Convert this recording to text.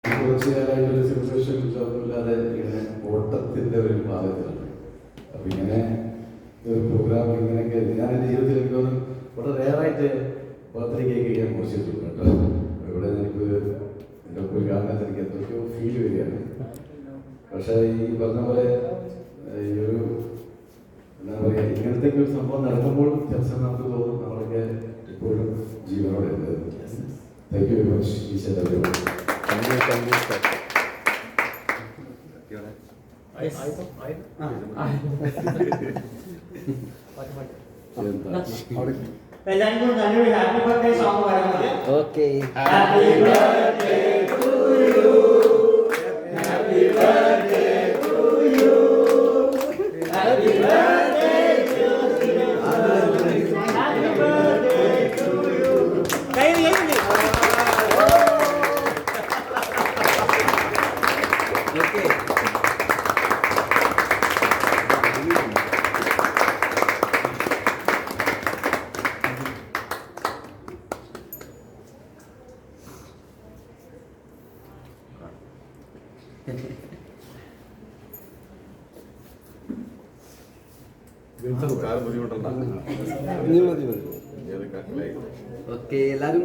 കുറച്ച് കാലമായിട്ടൊരു സെലിബ്രേഷൻ ഒന്നുമില്ലാതെ ഇങ്ങനെ ഓട്ടത്തിൻ്റെ ഒരു ഭാഗത്തിലാണ്. അപ്പം ഇങ്ങനെ ഒരു പ്രോഗ്രാം ഇങ്ങനെയൊക്കെ ഞാൻ എൻ്റെ ജീവിതത്തിൽ എനിക്ക് വളരെ റെയറായിട്ട് ബർത്ത്ഡേ കേക്ക് കഴിക്കാൻ മോശിച്ചിട്ടുണ്ട് കേട്ടോ. ഇവിടെ എനിക്കൊരു എൻ്റെ ഒരു കാണുന്നത് എനിക്ക് എന്തൊക്കെയോ ഫീൽ വരികയാണ്. പക്ഷേ ഈ പറഞ്ഞ പോലെ ഈ ഒരു എന്താ പറയുക, ഇങ്ങനത്തെ ഒരു സംഭവം നടക്കുമ്പോൾ ചില നമുക്ക് തോന്നും നമ്മളൊക്കെ ഇപ്പോഴും ജീവനോടെ ഉണ്ട്. താങ്ക് യു വെരി മച്ച് ഈശ്വര. എല്ലാവരും കൂടി നല്ലൊരു ഹാപ്പി ബർത്ത്ഡേ സോങ് പാടുന്നത്. Okay. Happy birthday to you, happy birthday to you, happy birthday to you, happy birthday to you. കൈ നീട്ടി. ഓക്കേ. ഓക്കെ എല്ലാരും